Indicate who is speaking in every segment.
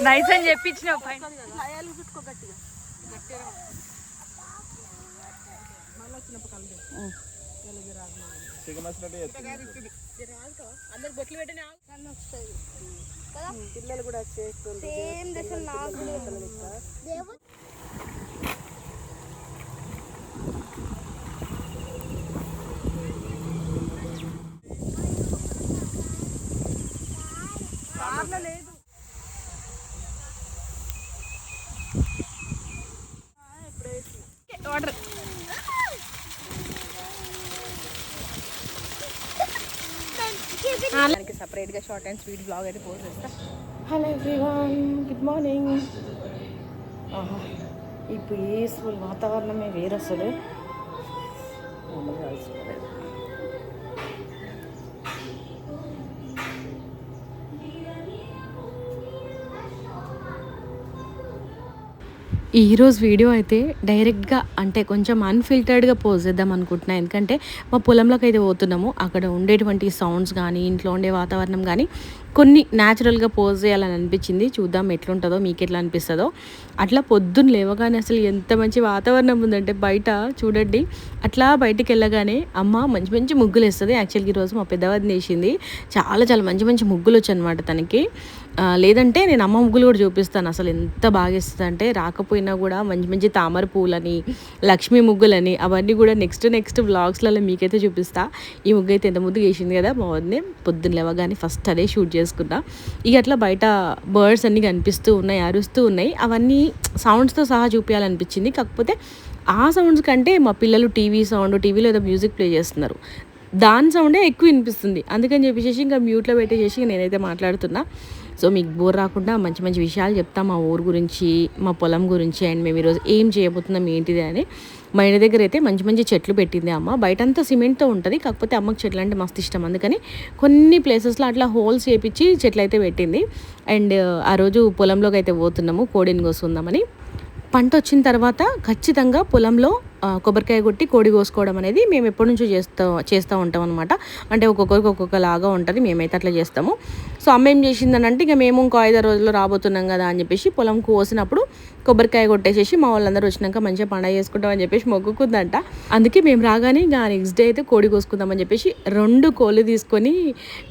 Speaker 1: Nice అని చెప్పించినావు
Speaker 2: పిల్లలు కూడా లేదు.
Speaker 1: వాటర్ దానికి సపరేట్గా షార్ట్ అండ్ స్వీట్ బ్లాగ్ అయితే పోస్ట్ చేస్తా.
Speaker 2: Hello everyone, good morning. ఈ పీస్ఫుల్ వాతావరణమే వేరు అసలు.
Speaker 3: ఈరోజు వీడియో అయితే డైరెక్ట్గా అంటే కొంచెం అన్ఫిల్టర్డ్గా పోజ్ చేద్దాం అనుకుంటున్నాను. ఎందుకంటే మా పొలంలోకి అయితే పోతున్నాము. అక్కడ ఉండేటువంటి సౌండ్స్ కానీ ఇంట్లో ఉండే వాతావరణం కానీ కొన్ని న్యాచురల్గా పోజ్ చేయాలని అనిపించింది. చూద్దాం ఎట్లుంటుందో, మీకు ఎట్లా అనిపిస్తుందో. అట్లా పొద్దున్న లేవగానే అసలు ఎంత మంచి వాతావరణం ఉందంటే బయట చూడండి. అట్లా బయటికి వెళ్ళగానే అమ్మ మంచి మంచి ముగ్గులు వేస్తుంది. యాక్చువల్గా ఈరోజు మా పెద్దవాదిని వేసింది. చాలా చాలా మంచి మంచి ముగ్గులు వచ్చాయన్నమాట తనకి. లేదంటే నేను అమ్మ ముగ్గులు కూడా చూపిస్తాను. అసలు ఎంత బాగా వేస్తుంది అంటే రాకపోయినా కూడా మంచి మంచి తామర పూలని, లక్ష్మీ ముగ్గులని అవన్నీ కూడా నెక్స్ట్ వ్లాగ్స్లలో మీకైతే చూపిస్తా. ఈ ముగ్గు అయితే ఎంత ముద్దుగా వేసింది కదా మా వదినే. పొద్దున్న లేవగానే ఫస్ట్ అదే షూట్ చేసుకున్నా. ఇక అట్లా బయట బర్డ్స్ అన్నీ కనిపిస్తూ ఉన్నాయి, అరుస్తూ ఉన్నాయి. అవన్నీ సౌండ్స్తో సహా చూపించాలనిపించింది. కాకపోతే ఆ సౌండ్స్ కంటే మా పిల్లలు టీవీలో ఏదో మ్యూజిక్ ప్లే చేస్తున్నారు, దాని సౌండే ఎక్కువ వినిపిస్తుంది. అందుకని చెప్పేసి ఇంకా మ్యూట్లో పెట్టేసేసి నేనైతే మాట్లాడుతున్నా. సో మీకు బోర్ రాకుండా మంచి మంచి విషయాలు చెప్తాం మా ఊరు గురించి, మా పొలం గురించి, అండ్ మేము ఈరోజు ఏం చేయబోతున్నాం ఏంటిది అని. మా ఇంటి దగ్గర అయితే మంచి మంచి చెట్లు పెట్టింది అమ్మ. బయటంతా సిమెంట్తో ఉంటుంది, కాకపోతే అమ్మకి చెట్లు అంటే మస్తు ఇష్టం. అందుకని కొన్ని ప్లేసెస్లో అట్లా హోల్స్ వేయించి చెట్లు అయితే పెట్టింది. అండ్ ఆ రోజు పొలంలోకి అయితే పోతున్నాము కోడిని కోసుకుందామని. పంట వచ్చిన తర్వాత ఖచ్చితంగా పొలంలో కొబ్బరికాయ కొట్టి కోడి కోసుకోవడం అనేది మేము ఎప్పటి నుంచో చేస్తూ ఉంటాం అనమాట. అంటే ఒక్కొక్కరికి ఒక్కొక్కలాగా ఉంటుంది, మేమైతే అట్లా చేస్తాము. సో అమ్మ ఏం చేసిందని అంటే ఇక మేము ఇంకో 5 రోజుల్లో రాబోతున్నాం కదా అని చెప్పేసి పొలం కోసినప్పుడు కొబ్బరికాయ కొట్టేసేసి మా వాళ్ళందరూ వచ్చినాక మంచిగా పండగ చేసుకుంటాం అని చెప్పేసి మొక్కుకుందంట. అందుకే మేము రాగానే ఇంకా నెక్స్ట్ డే అయితే కోడి కోసుకుందామని చెప్పేసి 2 కోళ్ళు తీసుకొని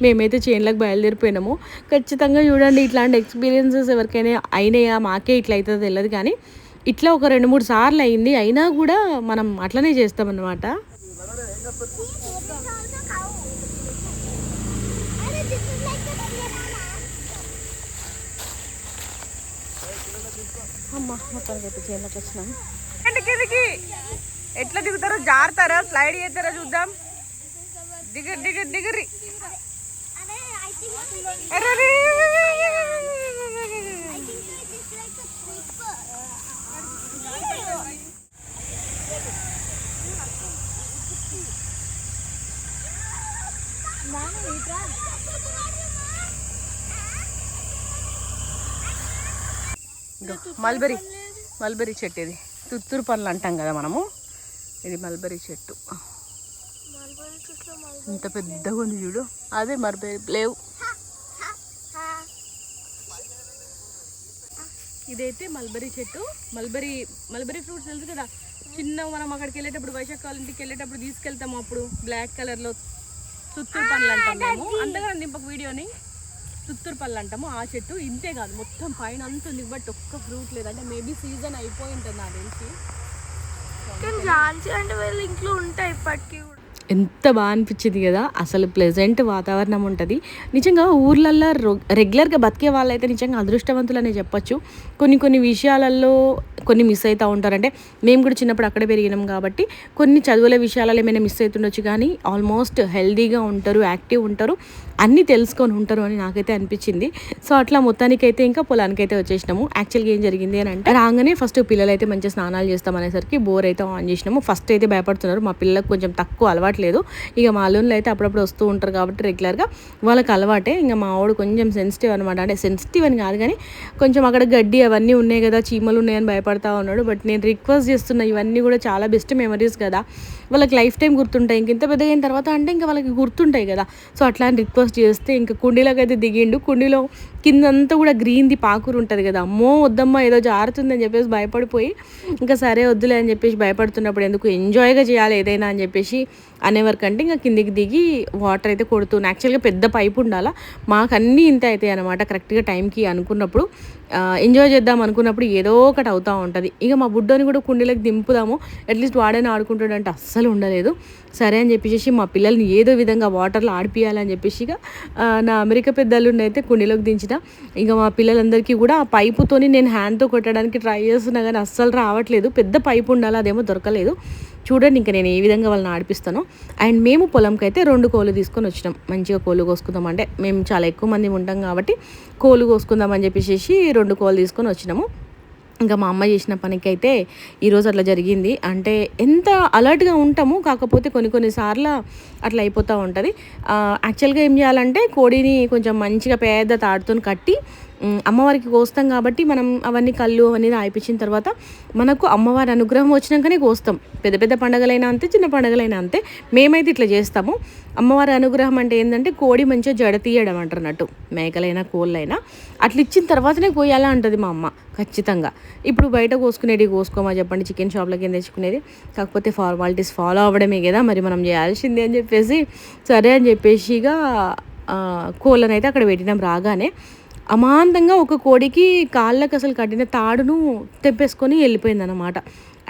Speaker 3: మేమైతే చేనులకు బయలుదేరిపోయినాము. ఖచ్చితంగా చూడండి, ఇట్లాంటి ఎక్స్పీరియన్సెస్ ఎవరికైనా అయినాయా, మాకే ఇట్లా అవుతుందో తెలియదు కానీ ఇట్లా ఒక 2-3 సార్లు అయింది. అయినా కూడా మనం అట్లనే చేస్తామన్నమాట.
Speaker 2: అమ్మ మొత్తానికి అయితే చేనులకు వచ్చినాం.
Speaker 1: ఎట్లా దిగుతారో, జారుతారా, స్లైడ్ చేస్తారా చూద్దాం. దిగరి మల్బెరీ చెట్టు. ఇది తుత్తూరు పండ్లు అంటాం కదా మనము. ఇది మల్బెరీ చెట్టు. ఇంత పెద్దగా ఉంది చూడు. అదే మల్బెరీ లేవు. ఇదైతే మల్బెరీ చెట్టు. మల్బెరీ ఫ్రూట్స్ తెలుసు కదా, చిన్న మనం అక్కడికి వెళ్ళేటప్పుడు వైశాఖ ఇంటికి వెళ్ళేటప్పుడు తీసుకెళ్తాము. అప్పుడు బ్లాక్ కలర్లో తుత్తూరు పండ్లు అంటాం మేము. అంతగా నింపక వీడియోని తుత్తూరు పళ్ళు అంటాము. ఆ చెట్టు ఇంతే కాదు, మొత్తం పైన అంత ఉంది, బట్ ఒక్క ఫ్రూట్ లేదు. అంటే మేబీ సీజన్ అయిపోయి ఉంటుంది నాకు తెలిసి.
Speaker 4: అంటే వీళ్ళు ఇంట్లో ఉంటాయి ఇప్పటికీ.
Speaker 3: ఎంత బాగా అనిపించింది కదా. అసలు ప్లెజెంట్ వాతావరణం ఉంటుంది. నిజంగా ఊర్లల్లో రెగ్యులర్గా బతికే వాళ్ళైతే నిజంగా అదృష్టవంతులనే చెప్పచ్చు. కొన్ని విషయాలలో కొన్ని మిస్ అవుతూ ఉంటారు. అంటే మేము కూడా చిన్నప్పుడు అక్కడే పెరిగినాం కాబట్టి కొన్ని చదువుల విషయాలలో ఏమైనా మిస్ అవుతుండొచ్చు, కానీ ఆల్మోస్ట్ హెల్దీగా ఉంటారు, యాక్టివ్ ఉంటారు. అన్నీ తెలుసుకొని ఉంటారు అని నాకైతే అనిపించింది. సో అట్లా మొత్తానికైతే ఇంకా పొలానికైతే వచ్చేసినాము. యాక్చువల్గా ఏం జరిగింది అని అంటే రాగానే ఫస్ట్ పిల్లలు అయితే మంచిగా స్నానాలు చేస్తాం అనేసరికి బోర్ అయితే ఆన్ చేసినాము. ఫస్ట్ అయితే భయపడుతున్నారు, మా పిల్లలకు కొంచెం తక్కువ అలవాట్లేదు. ఇక మా అల్లుళ్ళు అయితే అప్పుడప్పుడు వస్తూ ఉంటారు కాబట్టి రెగ్యులర్గా వాళ్ళకి అలవాటే. ఇంకా మా వాడు కొంచెం సెన్సిటివ్ అనమాట, అంటే సెన్సిటివ్ అని కాదు కానీ కొంచెం అక్కడ గడ్డి అవన్నీ ఉన్నాయి కదా, చీమలు ఉన్నాయని భయపడతా ఉన్నాడు. బట్ నేను రిక్వెస్ట్ చేస్తున్నా, ఇవన్నీ కూడా చాలా బెస్ట్ మెమరీస్ కదా, వాళ్ళకి లైఫ్ టైం గుర్తుంటాయి. ఇంత పెద్దగా అయిన తర్వాత అంటే ఇంకా వాళ్ళకి గుర్తుంటాయి కదా. సో అట్లా అని రిక్వెస్ట్ చేస్తే ఇంకా కుండీలోకి అయితే దిగిండు. కుండీలో కిందంతా కూడా గ్రీన్ది పాకూరు ఉంటుంది కదా, అమ్మో వద్దమ్మా ఏదో జారుతుందని చెప్పేసి భయపడిపోయి ఇంకా సరే వద్దులే అని చెప్పేసి భయపడుతున్నప్పుడు ఎందుకు ఎంజాయ్గా చేయాలి ఏదైనా అని చెప్పేసి అనేవరకంటే ఇంకా కిందికి దిగి వాటర్ అయితే కొడుతున్నాను. యాక్చువల్గా పెద్ద పైపు ఉండాలా, మాకు అన్నీ ఇంత అవుతాయి అనమాట కరెక్ట్గా టైంకి అనుకున్నప్పుడు. ఎంజాయ్ చేద్దాం అనుకున్నప్పుడు ఏదో ఒకటి అవుతూ ఉంటుంది. ఇక మా బుడ్డోని కూడా కుండీలోకి దింపుదాము, అట్లీస్ట్ వాడైనా ఆడుకుంటాడంటే అస్సలు ఉండలేదు. సరే అని చెప్పేసి మా పిల్లల్ని ఏదో విధంగా వాటర్లో ఆడిపియాలని చెప్పేసి ఇక నా అమెరికా పెద్దల్ని అయితే కుండీలోకి దించిన. ఇక మా పిల్లలందరికీ కూడా ఆ పైపుతోని నేను హ్యాండ్తో కొట్టడానికి ట్రై చేస్తున్నా కానీ అస్సలు రావట్లేదు. పెద్ద పైపు ఉండాలి, అదేమో దొరకలేదు. చూడండి ఇంకా నేను ఏ విధంగా వాళ్ళని ఆడిపిస్తాను. అండ్ మేము పొలంకి అయితే 2 కోళ్ళు తీసుకొని వచ్చినాం. మంచిగా కోళ్ళు కోసుకుందాం అంటే మేము చాలా ఎక్కువ మంది ఉంటాం కాబట్టి కోళ్ళు కోసుకుందాం అని చెప్పేసి 2 కోళ్ళు తీసుకొని వచ్చినాము. ఇంకా మా అమ్మ చేసిన పనికి అయితే ఈరోజు అట్లా జరిగింది. అంటే ఎంత అలర్ట్గా ఉంటాము, కాకపోతే కొన్నిసార్లు అట్లా అయిపోతూ ఉంటుంది. యాక్చువల్గా ఏం చేయాలంటే కోడిని కొంచెం మంచిగా పెద్ద తాడుతో కట్టి అమ్మవారికి కోస్తాం కాబట్టి మనం అవన్నీ కళ్ళు అవన్నీ ఆయిపించిన తర్వాత మనకు అమ్మవారి అనుగ్రహం వచ్చినాకనే కోస్తాం. పెద్ద పెద్ద పండగలైనా అంతే, చిన్న పండగలైనా అంతే. మేమైతే ఇట్లా చేస్తాము. అమ్మవారి అనుగ్రహం అంటే ఏంటంటే కోడి మంచిగా జడ తీయడం అంటున్నట్టు, మేకలైనా కోళ్ళైనా అట్లా ఇచ్చిన తర్వాతనే కోయాలా అంటుంది మా అమ్మ ఖచ్చితంగా. ఇప్పుడు బయట కోసుకునేది కోసుకోమా చెప్పండి, చికెన్ షాప్లకి ఏం తెచ్చుకునేది, కాకపోతే ఫార్మాలిటీస్ ఫాలో అవ్వడమే కదా మరి మనం చేయాల్సిందే అని చెప్పేసి సరే అని చెప్పేసి ఇక కోళ్ళనైతే అయితే అక్కడ పెట్టినాం. రాగానే అమాంతంగా ఒక కోడికి కాళ్ళకి అసలు కట్టిన తాడును తెప్పేసుకొని వెళ్ళిపోయింది అనమాట.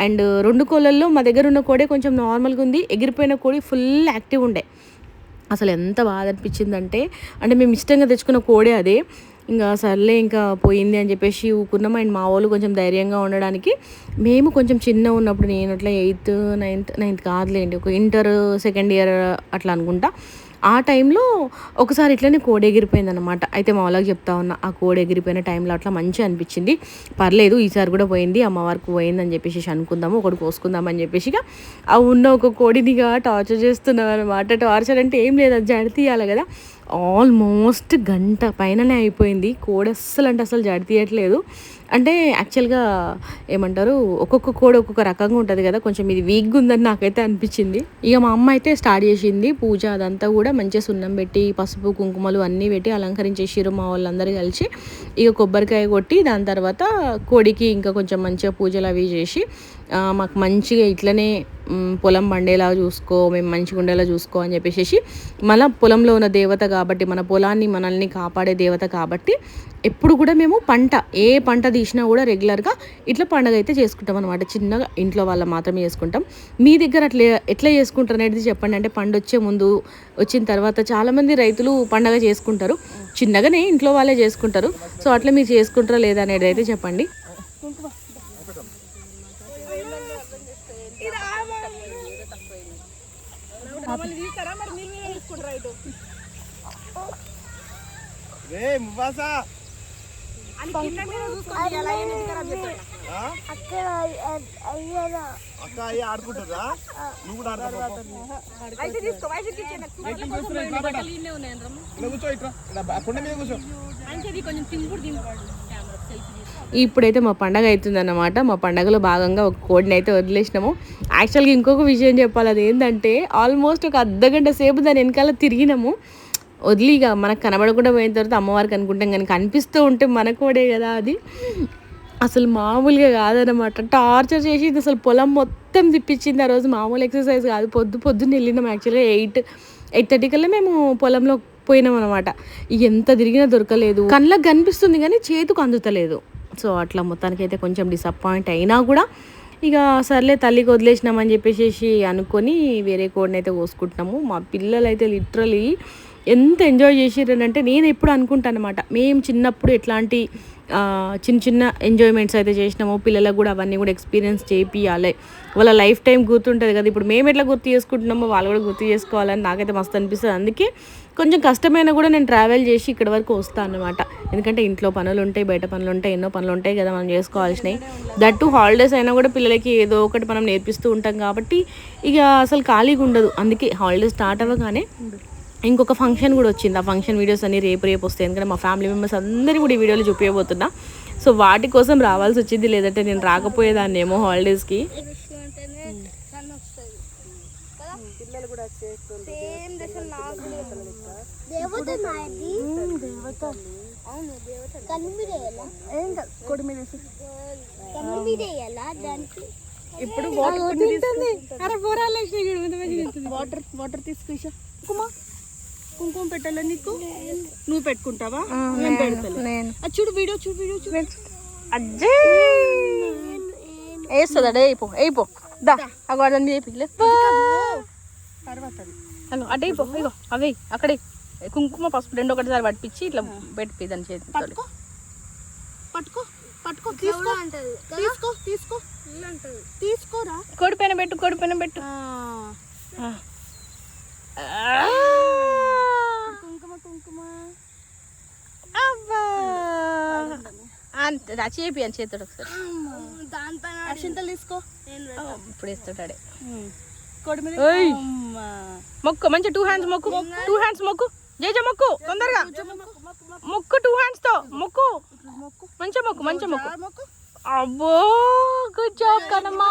Speaker 3: అండ్ 2 కోళ్ళల్లో మా దగ్గర ఉన్న కోడే కొంచెం నార్మల్గా ఉంది, ఎగిరిపోయిన కోడి ఫుల్ యాక్టివ్ ఉండే. అసలు ఎంత బాధ అనిపించిందంటే, అంటే మేము ఇష్టంగా తెచ్చుకున్న కోడే అదే. ఇంకా సర్లే ఇంకా పోయింది అని చెప్పేసి ఊకున్నాం. అండ్ మా వాళ్ళు కొంచెం ధైర్యంగా ఉండడానికి, మేము కొంచెం చిన్న ఉన్నప్పుడు నేను అట్లా 8th 9th కాదులేండి, ఒక ఇంటర్ 2nd ఇయర్ అట్లా అనుకుంటా, ఆ టైంలో ఒకసారి ఇట్లనే కోడి ఎగిరిపోయింది అనమాట. అయితే మా వాళ్ళకి చెప్తా ఉన్నా, ఆ కోడి ఎగిరిపోయిన టైంలో అట్లా మంచిగా అనిపించింది. పర్లేదు ఈసారి కూడా పోయింది, అమ్మవారికి పోయింది అని చెప్పేసి అనుకుందాము, ఒకటి కోసుకుందామని చెప్పేసి ఆ ఉన్న ఒక కోడినిగా టార్చర్ చేస్తున్నాం అనమాట. టార్చర్ అంటే ఏం లేదు, అది జడ తీయాలి కదా. ఆల్మోస్ట్ గంట పైననే అయిపోయింది. కోడి అస్సలు అంటే అసలు జడ తీయట్లేదు. అంటే యాక్చువల్గా ఏమంటారు, ఒక్కొక్క కోడి ఒక్కొక్క రకంగా ఉంటుంది కదా, కొంచెం ఇది వీక్గా ఉందని నాకైతే అనిపించింది. ఇక మా అమ్మ అయితే స్టార్ట్ చేసింది పూజ. అదంతా కూడా మంచిగా సున్నం పెట్టి పసుపు కుంకుమలు అన్నీ పెట్టి అలంకరించేసారు మా వాళ్ళందరూ కలిసి. ఇక కొబ్బరికాయ కొట్టి దాని తర్వాత కోడికి ఇంకా కొంచెం మంచిగా పూజలు అవి చేసి మాకు మంచిగా ఇట్లనే పొలం పండేలా చూసుకో, మేము మంచిగా ఉండేలా చూసుకో అని చెప్పేసి, మన పొలంలో ఉన్న దేవత కాబట్టి, మన పొలాన్ని మనల్ని కాపాడే దేవత కాబట్టి ఎప్పుడు కూడా మేము ఏ పంట తీసినా కూడా రెగ్యులర్గా ఇట్లా పండుగ అయితే చేసుకుంటాం అనమాట. చిన్నగా ఇంట్లో వాళ్ళ మాత్రమే చేసుకుంటాం. మీ దగ్గర ఎట్లా చేసుకుంటారు అనేది చెప్పండి. అంటే పండు వచ్చే ముందు వచ్చిన తర్వాత చాలామంది రైతులు పండుగ చేసుకుంటారు, చిన్నగానే ఇంట్లో వాళ్ళే చేసుకుంటారు. సో అట్లా మీరు చేసుకుంటారా లేదా అనేది అయితే చెప్పండి. ఇప్పుడైతే మా పండగ అవుతుందన్నమాట. మా పండగలో భాగంగా ఒక కోడిని అయితే వదిలేసినాము. యాక్చువల్గా ఇంకొక విషయం చెప్పాలి, అది ఏంటంటే ఆల్మోస్ట్ ఒక అర్ధగంట సేపు దాని వెనకాల తిరిగినాము. వదిలిగా మనకు కనబడకుండా పోయిన తర్వాత అమ్మవారికి అనుకుంటాం, కానీ కనిపిస్తూ ఉంటే మన కోడే కదా అది. అసలు మామూలుగా కాదనమాట, టార్చర్ చేసి అసలు పొలం మొత్తం తిప్పించింది. ఆ రోజు మామూలు ఎక్సర్సైజ్ కాదు. పొద్దున్న వెళ్ళినాం. యాక్చువల్గా 8:30 కల్లా మేము పొలంలో పోయినాం అనమాట. ఎంత తిరిగినా దొరకలేదు. కళ్ళకు కనిపిస్తుంది కానీ చేతుకు అందుతలేదు. సో అట్లా మొత్తానికి అయితే కొంచెం డిసప్పాయింట్ అయినా కూడా ఇక సర్లే తల్లికి వదిలేసినామని చెప్పేసి అనుకొని వేరే కోడిని అయితే కోసుకుంటున్నాము. మా పిల్లలు అయితే లిటరలీ ఎంత ఎంజాయ్ చేసిర్రనంటే నేను ఎప్పుడు అనుకుంటాను అనమాట, మేము చిన్నప్పుడు ఎట్లాంటి చిన్న చిన్న ఎంజాయ్మెంట్స్ అయితే చేసినామో పిల్లలకు కూడా అవన్నీ కూడా ఎక్స్పీరియన్స్ చేపియాలి, వాళ్ళ లైఫ్ టైం గుర్తుంటుంది కదా. ఇప్పుడు మేము ఎట్లా గుర్తు చేసుకుంటున్నామో వాళ్ళు కూడా గుర్తు చేసుకోవాలని నాకైతే మస్తు అనిపిస్తుంది. అందుకే కొంచెం కష్టమైనా కూడా నేను ట్రావెల్ చేసి ఇక్కడ వరకు వస్తాను అనమాట. ఎందుకంటే ఇంట్లో పనులు ఉంటాయి, బయట పనులు ఉంటాయి, ఎన్నో పనులు ఉంటాయి కదా మనం చేసుకోవాల్సినవి. దట్టు హాలిడేస్ అయినా కూడా పిల్లలకి ఏదో ఒకటి మనం నేర్పిస్తూ ఉంటాం కాబట్టి ఇక అసలు ఖాళీగా ఉండదు. అందుకే హాలిడేస్ స్టార్ట్ అవ్వగానే ఇంకొక ఫంక్షన్ కూడా వచ్చింది. ఆ ఫంక్షన్ వీడియోస్ అన్ని రేపు వస్తాయి. ఎందుకంటే మా ఫ్యామిలీ మెంబర్స్ అందరూ కూడా ఈ వీడియోలు చూపించబోతున్నా. సో వాటి కోసం రావాల్సి వచ్చింది, లేదంటే నేను రాకపోయేదాన్ని ఏమో హాలిడేస్కి.
Speaker 2: పిల్లలు కూడా
Speaker 1: ఇప్పుడు వాటర్ తీసుకొచ్చా కుంకుమ పెట్టాలా నీకు? నువ్వు పెట్టుకుంటావా? నేను పెడతాను. చూడు వీడియో
Speaker 3: వేస్తుందా? అయిపో దా అగో అదండి వేపిలే హలో అటే అయిపో. ఇగో అవి అక్కడే కుంకుమ పసుపు రెండు ఒకటిసారి పట్టించి ఇట్లా పెట్టి దాని చేతి
Speaker 1: తీసుకోరా.
Speaker 3: కోడిపైన పెట్టు
Speaker 1: కుంకుమ
Speaker 3: అబ్బా అంతే చేపి అని చేస్తాడు ఒకసారి.
Speaker 1: అక్షింతలు తీసుకో.
Speaker 3: ఇప్పుడు వేస్తాడే
Speaker 1: కోడి మీద
Speaker 3: మొక్కు మంచి 2 హ్యాండ్స్ మొక్కు జేజ మొక్కు తొందరగా మొక్కు 2 హ్యాండ్స్ తో మొక్కు మంచి మొక్కు. అబ్బో గుడ్ జాబ్ కనమ్మా.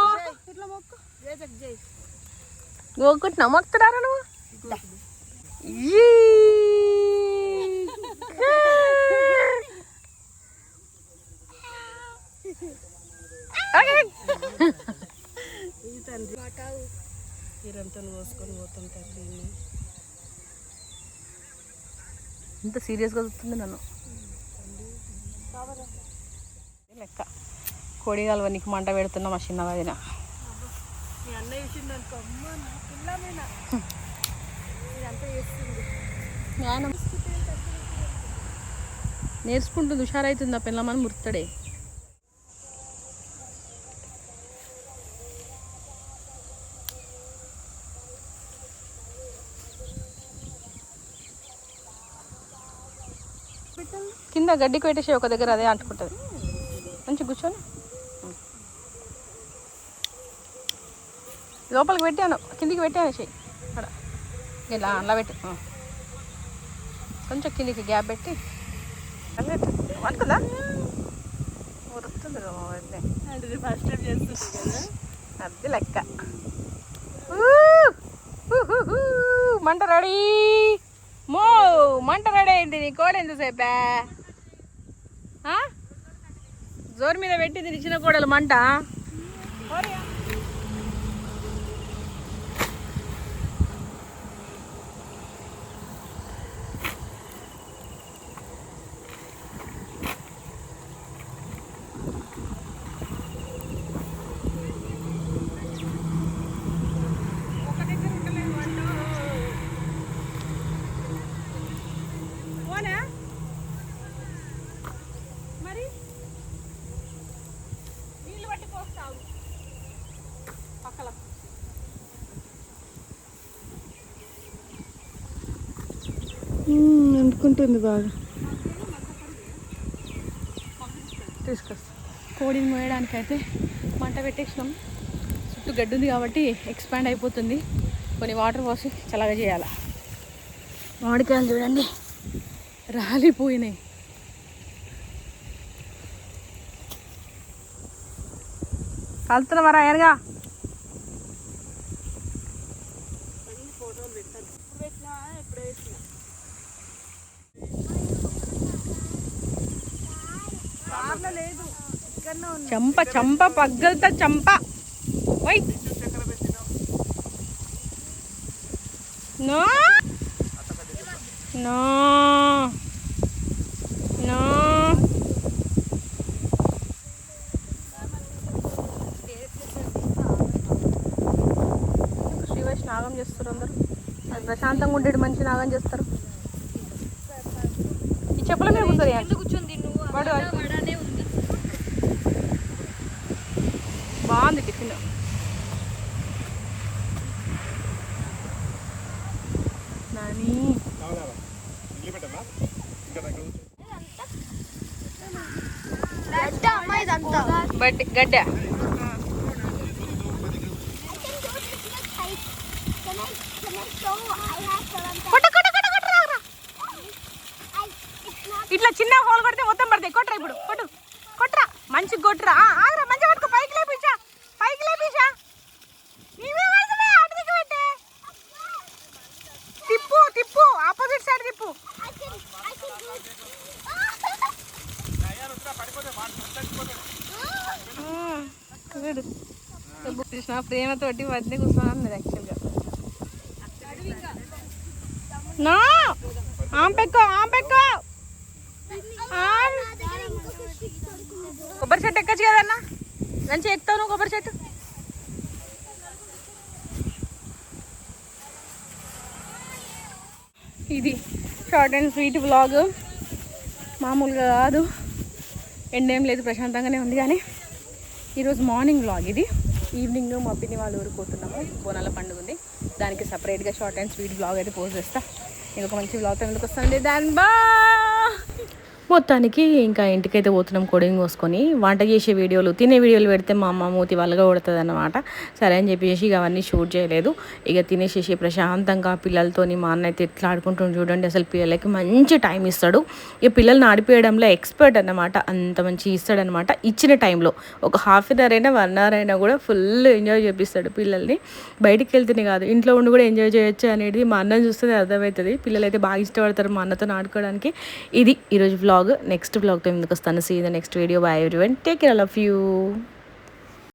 Speaker 3: గోకుట్నా మొక్కుతున్నారా నువ్వు? ఇంత సీరియస్గా చూస్తుంది నన్ను లెక్క. కోడి కాలువ నీకు మంట పెడుతున్నా మా చిన్న వదిన. నేర్చుకుంటుంది, హుషారైతుంది ఆ పిల్లమని ముర్తాడే. కింద గడ్డికి పెట్టేసి ఒక దగ్గర అదే అంటుకుంటుంది. మంచి కూర్చొని లోపలికి పెట్టాను, కిందికి పెట్టాను చెయ్యి అక్కడ ఇలా అలా పెట్టి కొంచెం కిందికి గ్యాప్ పెట్టి అనుకుందా ఉరుకుతుంది
Speaker 1: ఫస్ట్ టైం చేస్తుంది కదా
Speaker 3: అది లెక్క. మంట రెడీ మంట రెడీ అయింది. నీ కోడి ఎంతసేపా జోరు మీద పెట్టింది చిన్న కోడలు మంట.
Speaker 1: మరి నీళ్ళు పట్టి పోస్తావు పక్కల.
Speaker 2: అనుకుంటుంది బాగా.
Speaker 3: తీసుకొస్తా. కోడిని మోయడానికి అయితే మంట పెట్టేసినాం. చుట్టూ గడ్డి ఉంది కాబట్టి ఎక్స్పాండ్ అయిపోతుంది. కొన్ని వాటర్ పోసి చల్లగా చేయాలి. మామిడికాయలు చూడండి రాలిపోయినాయి. కలుతున్నారా ఎనగా చంప చంప పగ్గలతో చంప. Why no no no. శ్రీవైష్ నాగం చేస్తారు అందరు. అది ప్రశాంతంగా ఉండేది మంచి నాగం చేస్తారు.
Speaker 1: చెప్పుల మీద కూర్చొని
Speaker 4: కూర్చొని నువ్వు
Speaker 1: వాడు
Speaker 4: వడనే ఉంది.
Speaker 1: బాగుంది టిఫిన్. నాని
Speaker 4: గడ్డ అమ్మ ఇదంతా.
Speaker 1: గడ్డ ఇట్లా చిన్న హోల్ కొడితే మొత్తం పడతాయి. కొట్రా ఇప్పుడు కొట్రా మంచిగా కొట్రా. ఆగ్రా మంచిగా పట్టుకో. పైకి లేపించా తిప్పు ఆపోజిట్ సైడ్ తిప్పు. కృష్ణ ప్రేమతోటి వద్ద కూర్చోన్నది యాక్చువల్గా. నా ఆంపెక్కో కొబ్బరి చెట్టు ఎక్కచ్చు కదన్నా. మంచిగా ఎక్కుతావు నువ్వు కొబ్బరి చెట్టు. ఇది షార్ట్ అండ్ స్వీట్ వ్లాగ్. మామూలుగా కాదు, ఎండేం లేదు, ప్రశాంతంగానే ఉంది. కానీ ఈరోజు మార్నింగ్ వ్లాగ్ ఇది. ఈవినింగ్ మా పిన్ని వాళ్ళ ఊరికి పోతున్నాము. బోనాల పండుగ ఉంది, దానికి సపరేట్గా షార్ట్ అండ్ స్వీట్ వ్లాగ్ అయితే పోస్ట్ చేస్తా. ఇంకొక మంచి వ్లాగ్తో ఎందుకు వస్తుంది. దాని బా
Speaker 3: మొత్తానికి ఇంకా ఇంటికైతే పోతున్నాం కోడింగ్ కోసుకొని. వంట చేసే వీడియోలు, తినే వీడియోలు పెడితే మా అమ్మ మూతి వాళ్ళగా కొడుతుంది అన్నమాట. సరే అని చెప్పేసి ఇక అవన్నీ షూట్ చేయలేదు. ఇక తినేసేసి ప్రశాంతంగా పిల్లలతోని మా అన్న అయితే ఎట్లా ఆడుకుంటుంది చూడండి. అసలు పిల్లలకి మంచి టైం ఇస్తాడు. ఇక పిల్లల్ని ఆడిపోయడంలో ఎక్స్పర్ట్ అన్నమాట. అంత మంచి ఇస్తాడనమాట. ఇచ్చిన టైంలో ఒక హాఫ్ అన్ అవర్ అయినా 1 hour అయినా కూడా ఫుల్ ఎంజాయ్ చేపిస్తాడు పిల్లల్ని. బయటికి వెళ్తేనే కాదు, ఇంట్లో ఉండి కూడా ఎంజాయ్ చేయొచ్చు అనేది మా అన్నని చూస్తే అర్థమవుతుంది. పిల్లలు అయితే బాగా ఇష్టపడతారు మా అన్నతో ఆడుకోవడానికి. ఇది ఈరోజు వ్లాగ్. నెక్స్ట్ వ్లాగ్తో ఎందుకు వస్తాను. See the next video. Bye everyone, take care, I love you.